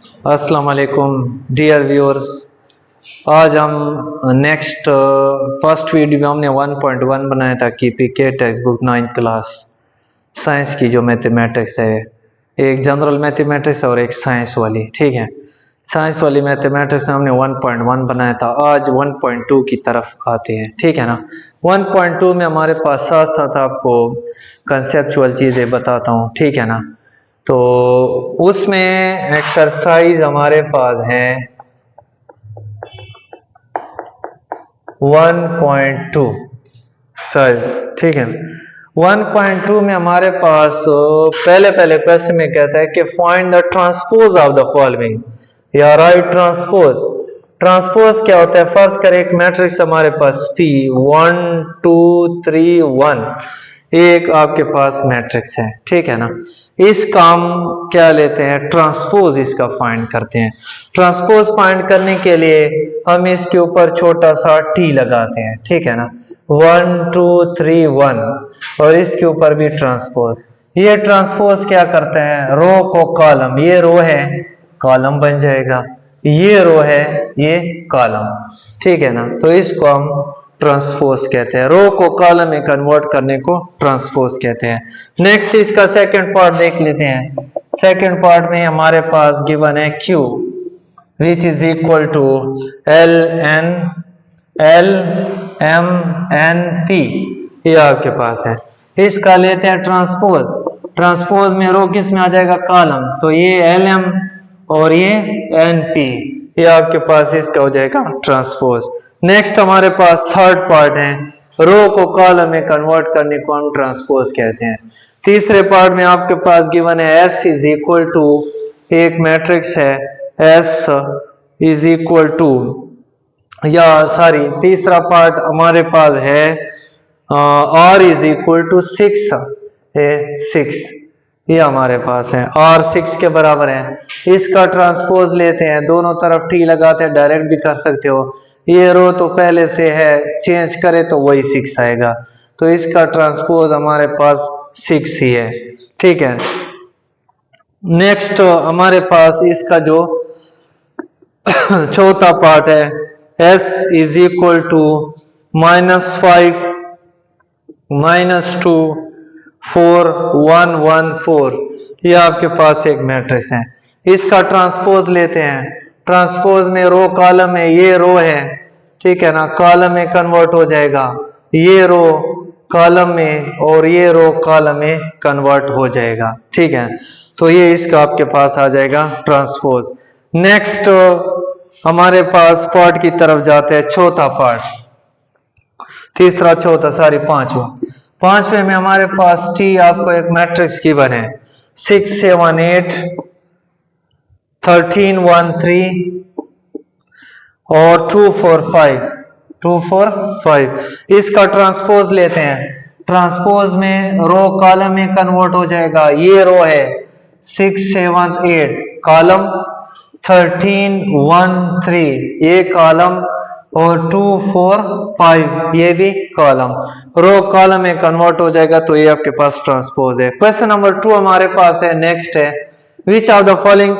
अस्सलाम वालेकुम dear viewers. आज हम नेक्स्ट फर्स्ट वीडियो में हमने 1.1 बनाया था कि PK text book 9th class science की जो मैथमेटिक्स है, एक जनरल मैथमेटिक्स और एक साइंस वाली। ठीक है, साइंस वाली मैथमेटिक्स हमने 1.1 बनाया था। आज 1.2 की तरफ आते हैं। ठीक है ना, 1.2 में हमारे पास साथ साथ आपको कंसेप्चुअल चीज़ें बताता हूँ। ठीक है ना, तो उसमें एक्सरसाइज हमारे पास है 1.2 साइज। ठीक है, 1.2 में हमारे पास पहले क्वेश्चन में कहता है कि find the transpose of the following, या राइट ट्रांसपोज। ट्रांसपोज क्या होता है? फर्स्ट करें, एक मैट्रिक्स हमारे पास P 1 2 3 1 एक आपके पास मैट्रिक्स है। ठीक है ना, इसका हम क्या लेते हैं? ट्रांसपोज इसका फाइंड करते हैं। ट्रांसपोज फाइंड करने के लिए हम इसके ऊपर छोटा सा टी लगाते हैं। ठीक है ना, 1 2 3 1 और इसके ऊपर भी ट्रांसपोज। ये ट्रांसपोज क्या करता है? रो को कॉलम, ये रो है कॉलम बन जाएगा, ये रो है ये कॉलम। ठीक है ना, तो इसको हम ट्रांसपोज कहते हैं। रो को कॉलम में कन्वर्ट करने को ट्रांसपोज कहते हैं। नेक्स्ट इसका सेकंड पार्ट देख लेते हैं। सेकंड पार्ट में हमारे पास गिवन है Q which is equal to L M N P, ये आपके पास है। इसका लेते हैं ट्रांसपोज। ट्रांसपोज में रो किस में आ जाएगा? कॉलम। तो ये LM और ये NP, ये आपके पास इसका हो जाएगा ट्रांसपोज। नेक्स्ट हमारे पास थर्ड पार्ट है, रो को कॉलम में कन्वर्ट करने को हम ट्रांसपोज कहते हैं। तीसरे पार्ट में आपके पास गिवन है S इज इक्वल टू, एक मैट्रिक्स है S इज इक्वल टू, या सॉरी तीसरा पार्ट हमारे पास है R इज इक्वल टू 6, ये हमारे पास है R 6 के बराबर है। इसका ट्रांसपोज लेते हैं, दोनों तरफ टी लगाते हैं, डायरेक्ट भी कर सकते हो। ये रो तो पहले से है, चेंज करे तो वही 6 आएगा, तो इसका ट्रांसपोज हमारे पास 6 ही है। ठीक है, नेक्स्ट हमारे पास इसका जो चौथा पार्ट है S इज इक्वल टू -5 -2 4 1 1 4, ये आपके पास एक मैट्रिक्स है। इसका ट्रांसपोज लेते हैं। ट्रांसपोज में रो कॉलम है, ये रो है, ठीक है ना, कॉलम में कन्वर्ट हो जाएगा, ये रो कॉलम में और ये रो कॉलम में कन्वर्ट हो जाएगा। ठीक है, तो ये इसका आपके पास आ जाएगा ट्रांसपोज। नेक्स्ट हमारे पास पार्ट की तरफ जाते हैं, चौथा पार्ट, तीसरा चौथा सॉरी पांचवें में हमारे पास T आपको एक मैट्रिक्स गिवन है 6 7 8 13 1 3 और 2 4 5। इसका ट्रांसपोज लेते हैं। ट्रांसपोज में रो कॉलम में कन्वर्ट हो जाएगा, ये रो है 6 7 8 कॉलम, 13 1 3 ये कॉलम और 2 4 5 ये भी कॉलम। रो कॉलम में कन्वर्ट हो जाएगा, तो ये आपके पास ट्रांसपोज है। क्वेश्चन नंबर 2 हमारे पास है, नेक्स्ट है, which of the following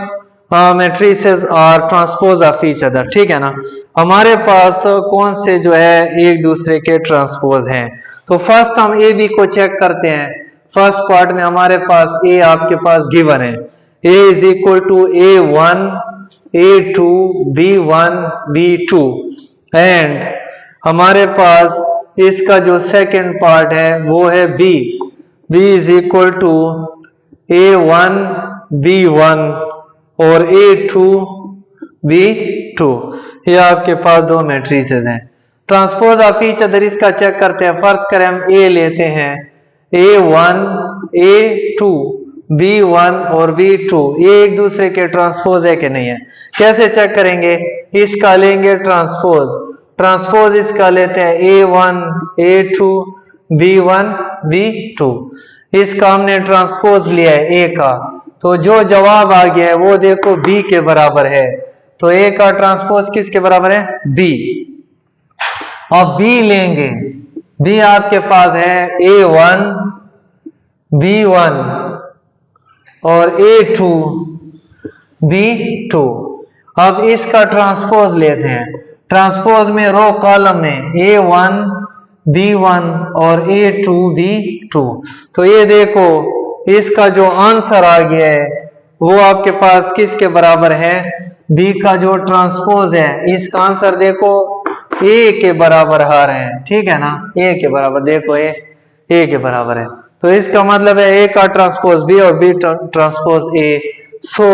matrices are transpose of each other. ठीक है ना, हमारे पास कौन से जो है एक दूसरे के ट्रांसपोज हैं। तो फर्स्ट हम ए बी को चेक करते हैं। फर्स्ट पार्ट में हमारे पास ए आपके पास गिवन है, A is equal to A1 A2 B1 B2 and हमारे पास इसका जो सेकंड पार्ट है वो है B is equal to A1 B1 और A2 B2, ये आपके पास दो मैट्रिसेस हैं। ट्रांसपोज ऑफ ईच अदर इसका चेक करते हैं। फर्स्ट करें हम A लेते हैं, A1 A2 B1 और B2, ये एक दूसरे के ट्रांसपोज है कि नहीं है। कैसे चेक करेंगे? इसका लेंगे ट्रांसपोज इसका लेते हैं A1 A2 B1 B2, इसका हमने ट्रांसपोज लिया है A का, तो जो जवाब आ गया है वो देखो B के बराबर है, तो A का ट्रांसपोज किसके बराबर है? B। अब B लेंगे, B आपके पास है A1 B1 और A2 B2। अब इसका ट्रांसपोज लेते हैं। ट्रांसपोज में रो कॉलम में A1 B1 और A2 B2। तो ये देखो इसका जो आंसर आ गया है वो आपके पास किसके बराबर है? B का जो ट्रांसपोज है इसका आंसर देखो A के बराबर आ रहे हैं, ठीक है ना, A के बराबर। देखो A के बराबर है, तो इसका मतलब है A का ट्रांसपोज B और B transpose A। So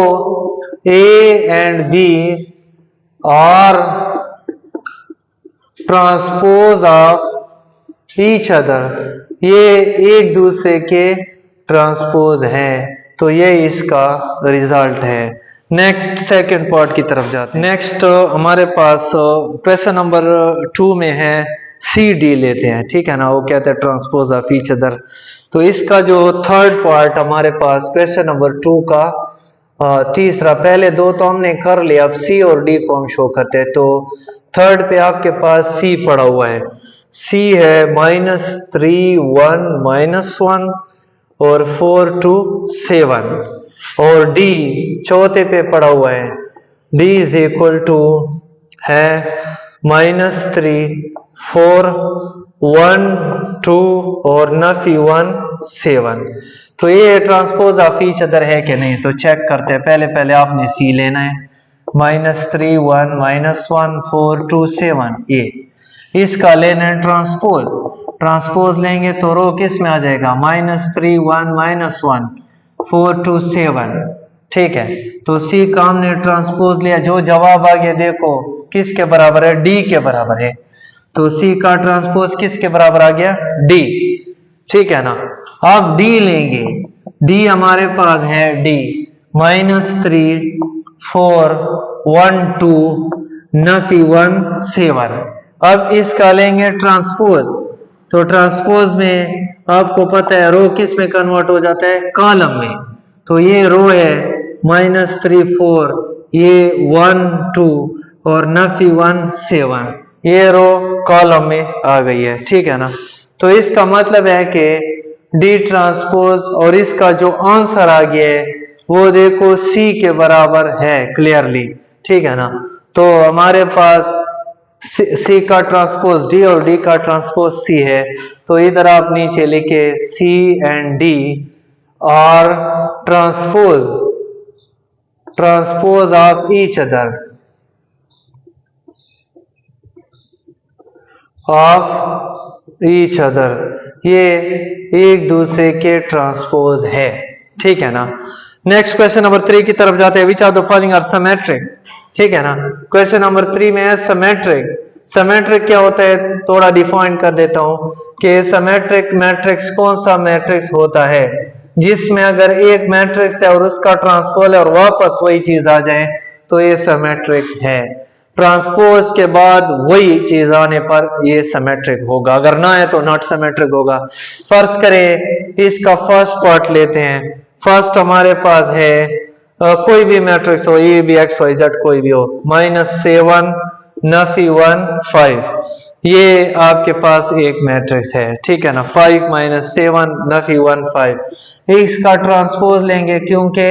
A and B are transpose of each other, ये एक दूसरे के ट्रांसपोज है। तो ये इसका रिजल्ट है। नेक्स्ट सेकंड पार्ट की तरफ जाते हैं। नेक्स्ट हमारे पास क्वेश्चन नंबर 2 में है CD लेते हैं, ठीक है ना, वो कहते हैं ट्रांसपोज ऑफ ईच अदर। तो इसका जो थर्ड पार्ट हमारे पास क्वेश्चन नंबर 2 का तीसरा, पहले दो तो हमने कर लिया, अब C और D को हम शो करते हैं। तो थर्ड पे आपके पास C पड़ा हुआ है। C है -3 1 -1 और 4 2 7। और D चौथे पे पड़ा हुआ है। D इज इक्वल टू है -3 4 1 2 और नफी 1 7। तो ये ट्रांसपोज ऑफ ईच अदर है कि नहीं, तो चेक करते हैं। पहले आपने C लेना है। -3 1 -1 4 2 7, ये इसका लेना है ट्रांसपोज। ट्रांसपोज लेंगे तो रो किस में आ जाएगा? -3 1 -1 4 2 7, ठीक है। तो C का हमने ट्रांसपोज लिया, जो जवाब आ गया देखो किसके बराबर है? D के बराबर है। तो C का ट्रांसपोज किसके बराबर आ गया? D, ठीक है ना। अब D लेंगे। D हमारे पास है D -3 4 1 2 नफी 1 7। अब इसका लेंगे ट्रांसपोज। तो ट्रांसपोज में आपको पता है रो किस में कन्वर्ट हो जाता है? कॉलम में। तो ये रो है -3 4, ये 1 2 और नफी 1 7, ये रो कॉलम में आ गई है, ठीक है ना। तो इसका मतलब है कि D ट्रांसपोज और इसका जो आंसर आ गया है वो देखो C के बराबर है क्लियरली, ठीक है ना। तो हमारे पास C का ट्रांसपोज D और D का ट्रांसपोज C है। तो इधर आप नीचे लिखे C and D are transpose of each other ये एक दूसरे के ट्रांसपोज है, ठीक है ना। नेक्स्ट क्वेश्चन नंबर 3 की तरफ जाते हैं। Which are the following are symmetric, ठीक है ना। क्वेश्चन नंबर 3 में है सिमेट्रिक। सिमेट्रिक क्या होता है थोड़ा डिफाइन कर देता हूं कि सिमेट्रिक मैट्रिक्स कौन सा मैट्रिक्स होता है जिसमें अगर एक मैट्रिक्स है और उसका ट्रांसपोज है और वापस वही चीज आ जाए तो ये सिमेट्रिक है। ट्रांसपोज के बाद वही चीज आने पर ये सिमेट्रिक होगा, अगर ना है तो नॉट सिमेट्रिक होगा। फर्ज करें इसका फर्स्ट पार्ट लेते हैं। फर्स्ट हमारे पास है कोई भी मैट्रिक्स हो, ये भी एक्स वाई जेड कोई भी हो, -7 नफी 1 5, ये आपके पास एक मैट्रिक्स है, ठीक है ना। 5 -7 नफी 1 5। इसका ट्रांसपोज लेंगे क्योंकि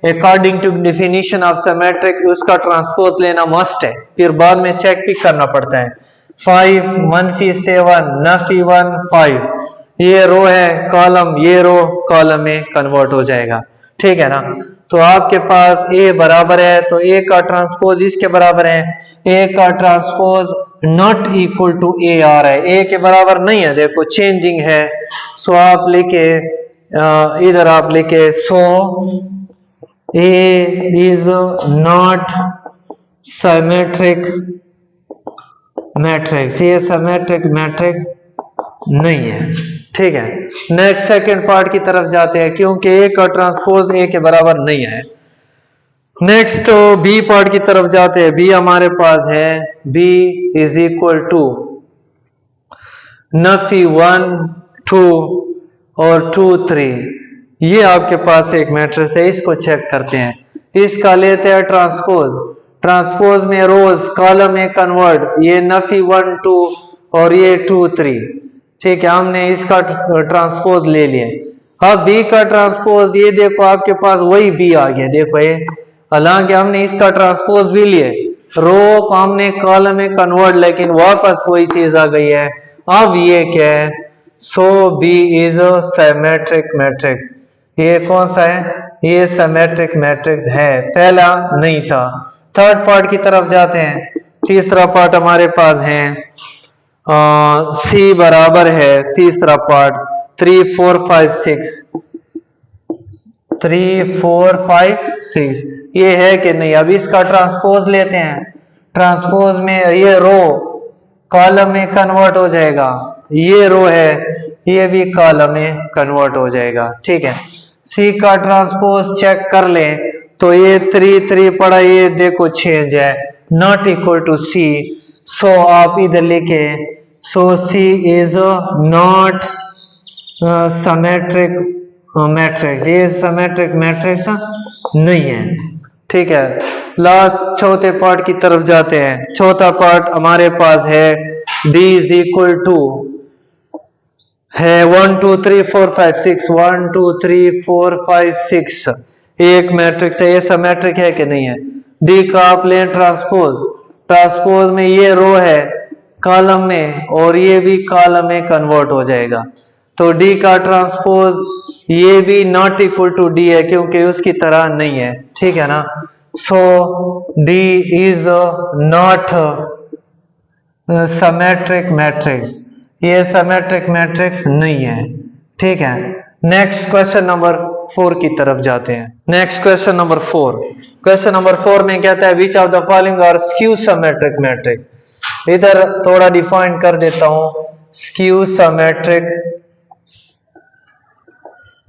according to definition of symmetric उसका ट्रांसपोज लेना मस्ट है, फिर बाद में चेक भी करना पड़ता है। 5 -7 नफी 1 5, ये रो है कॉलम, ये रो कॉलम में कन्वर्ट हो जाएगा, ठीक है ना। तो आपके पास A बराबर है तो A का ट्रांसपोज इसके बराबर है। A का transpose not equal to A आ रहा है, A के बराबर नहीं है, देखो चेंजिंग है। सो आप लिखे इधर आप लिखे सो A is not symmetric matrix, ये सिमेट्रिक मैट्रिक्स नहीं है, ठीक है। नेक्स्ट सेकंड पार्ट की तरफ जाते हैं क्योंकि A का ट्रांसपोज A के बराबर नहीं है। नेक्स्ट B पार्ट की तरफ जाते हैं। B हमारे पास है B इज इक्वल टू नफी 1 2 और 2 3, ये आपके पास एक मैट्रिक्स है, इसको चेक करते हैं। इसका लेते हैं ट्रांसपोज। ट्रांसपोज में रोज कॉलम में कन्वर्ट, ये नफी 1 2 और ये 2 3, ठीक है। हमने इसका ट्रांसपोज ले लिया। अब B का ट्रांसपोज, ये देखो आपके पास वही B आ गया, देखो ये हालांकि हमने इसका ट्रांसपोज भी लिए, रो को हमने कॉलम में कन्वर्ट, लेकिन वापस वही चीज आ गई है। अब ये क्या है? So B is a symmetric matrix. ये कौन सा है? ये सिमेट्रिक मैट्रिक्स है, पहला नहीं था। थर्ड पार्ट की तरफ जाते हैं। तीसरा पार्ट हमारे पास है सी बराबर है, तीसरा पार्ट 3 4 5 6, 3 4 5 6 ये है कि नहीं? अब इसका ट्रांसपोज लेते हैं। ट्रांसपोज में ये रो कॉलम में कन्वर्ट हो जाएगा, ये रो है ये भी कॉलम में कन्वर्ट हो जाएगा। ठीक है, सी का ट्रांसपोज चेक कर लें तो ये 3 3 पड़ा, ये देखो चेंज है, नॉट इक्वल टू सी। सो आप इधर लिखे, सो सी इज नॉट सिमेट्रिक मैट्रिक्स, ये सिमेट्रिक मैट्रिक्स नहीं है। ठीक है, लास्ट चौथे पार्ट की तरफ जाते हैं। चौथा पार्ट हमारे पास है D इज इक्वल टू है 1 2 3 4 5 6, 1 2 3 4 5 6 एक मैट्रिक्स है, ये सिमेट्रिक है कि नहीं है? डी का आप लें ट्रांसपोज, ट्रांसपोज में ये रो है कॉलम में और ये भी कॉलम में कन्वर्ट हो जाएगा। तो डी का ट्रांसपोज ये भी नॉट इक्वल टू डी है क्योंकि उसकी तरह नहीं है। ठीक है ना? So D is not symmetric matrix, ये सिमेट्रिक मैट्रिक्स नहीं है। ठीक है, नेक्स्ट क्वेश्चन नंबर 4 की तरफ जाते हैं। Next question number 4, question number 4 में कहता है which of the following are skew symmetric matrix. इधर थोड़ा डिफाइन कर देता हूं, skew symmetric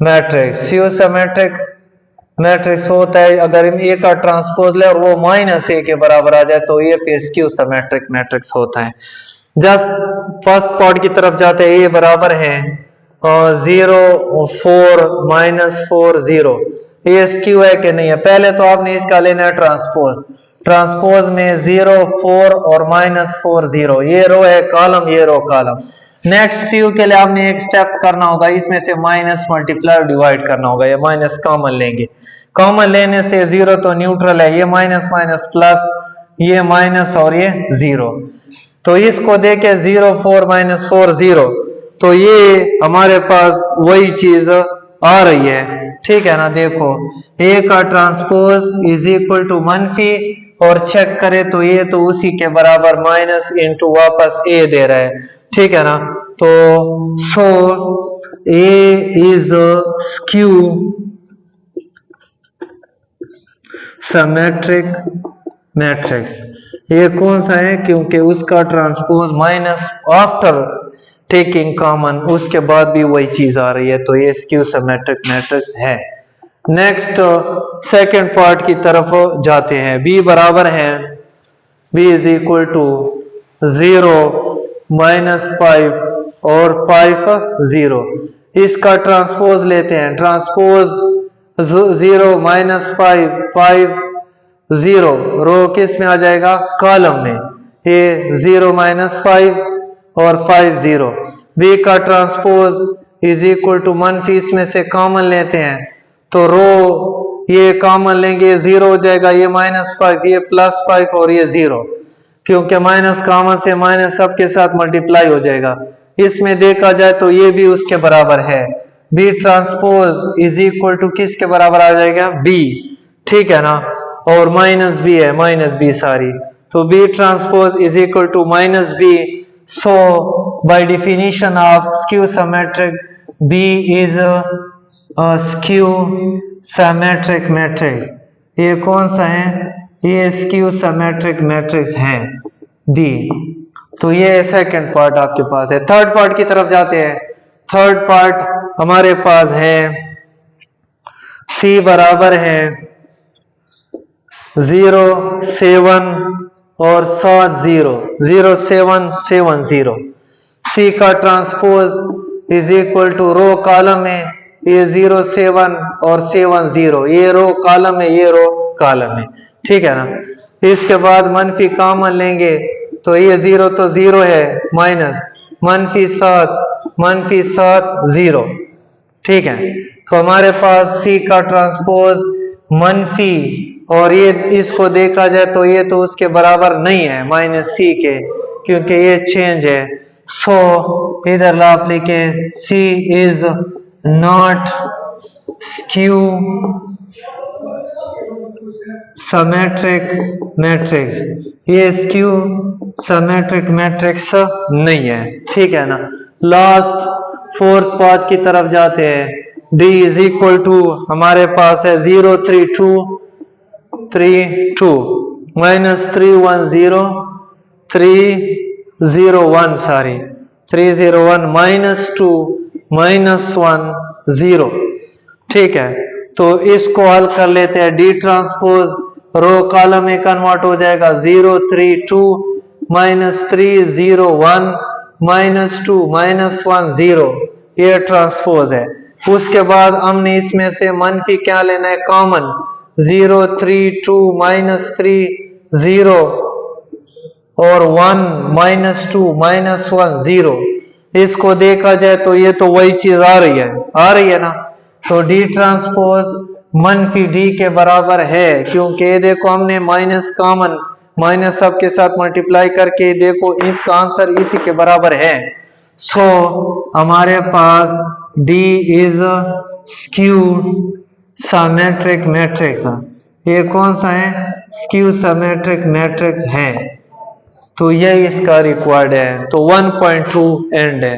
matrix. Skew symmetric matrix होता है अगर ए का ट्रांसपोज ले और वो -a के बराबर आ जाए तो ये फिर स्क्यू सिमेट्रिक मैट्रिक्स होता है। जस्ट फर्स्ट पार्ट की तरफ जाते हैं, ए बराबर है और 0 4 -4 0, ये स्क्यू है कि नहीं है? पहले तो आपने इसका लेना है ट्रांसपोज, ट्रांसपोज में 0 4 और -4 0, ये रो है कॉलम, ये रो कॉलम। नेक्स्ट स्क्यू के लिए आपने एक स्टेप करना होगा, इसमें से माइनस मल्टीप्लाई डिवाइड करना होगा, ये माइनस कॉमन लेंगे, कॉमन लेने से 0 तो न्यूट्रल है, ये माइनस माइनस प्लस, ये माइनस और ये 0, तो इसको देके 0 4 -4 0, तो ये हमारे पास वही चीज आ रही है। ठीक है ना? देखो ए का ट्रांसपोज इज इक्वल टू मनफी और चेक करें तो ये तो उसी के बराबर माइनस इंटू वापस ए दे रहा है। ठीक है ना? तो सो ए इज स्क्यू सिमेट्रिक मैट्रिक्स। ये कौन सा है? क्योंकि उसका transpose minus after taking common, उसके बाद भी वही चीज आ रही है, तो ये स्क्यू सिमेट्रिक मैट्रिक्स है। नेक्स्ट सेकंड पार्ट की तरफ जाते हैं। बी बराबर है, बी इज इक्वल टू 0 -5 और 5 0, इसका ट्रांसपोज लेते हैं। ट्रांसपोज 0 -5 5 0 रो किस में आ जाएगा? कॉलम में, ये 0 -5 और 5 0। बी का ट्रांसपोज इज इक्वल टू मनफी, इसमें से कॉमन लेते हैं तो रो ये कॉमन लेंगे 0 हो जाएगा, ये -5 ये +5 और ये 0, क्योंकि माइनस कॉमन से माइनस सबके साथ मल्टीप्लाई हो जाएगा। इसमें देखा जाए तो ये भी उसके बराबर है। B transpose is equal to किसके बराबर आ जाएगा? बी। ठीक है ना? और माइनस बी है, माइनस बी सारी, तो B transpose is equal to -b। So by definition of skew symmetric, B is skew symmetric matrix. ये कौन सा है? ये स्क्यू सिमेट्रिक मैट्रिक्स है, डी। तो ये सेकंड पार्ट आपके पास है। थर्ड पार्ट की तरफ जाते हैं। थर्ड पार्ट हमारे पास है, सी बराबर है 0 7 और 7 0, 0 7 7 0। सी का transpose is equal to row column में, ये 0 7 और 7 0, ये रो कॉलम है, ये रो कॉलम है। ठीक है ना? इसके बाद मनफी कॉमन लेंगे तो ये 0 तो 0 है, माइनस -7 0। ठीक है? तो हमारे पास सी का ट्रांसपोज मनफी और ये इसको देखा जाए तो ये तो उसके बराबर नहीं है -c के, क्योंकि ये चेंज है। सो इधर आप लिखे C is not skew symmetric matrix, ये स्क्यू सिमेट्रिक मैट्रिक्स नहीं है, ठीक है ना। लास्ट फोर्थ पार्ट की तरफ जाते हैं। D इज इक्वल टू हमारे पास है 0 3 2 3 2 -3 1 0 3 0 1 सॉरी 3 0 1 -2 -1 0, ठीक है। तो इसको हल कर लेते हैं। D ट्रांसपोज रो कॉलम में कन्वर्ट हो जाएगा 0 3 2 -3 0 1 -2 -1 0, ये ट्रांसपोज है। उसके बाद हमने इसमें से मनफी क्या लेना है, कॉमन 0 3 2 -3 0 और 1 -2 -1 0। इसको देखा जाए तो ये तो वही चीज आ रही है ना। तो D ट्रांसपोज मनफी D के बराबर है, क्योंकि ये देखो हमने माइनस कॉमन माइनस सबके साथ मल्टीप्लाई करके देखो इसका आंसर इसी के बराबर है। सो हमारे पास D is skew symmetric matrix, ये कौन सा है, स्क्यू सिमेट्रिक मैट्रिक्स है। तो ये इसका रिक्वायर्ड है। तो 1.2 एंड है।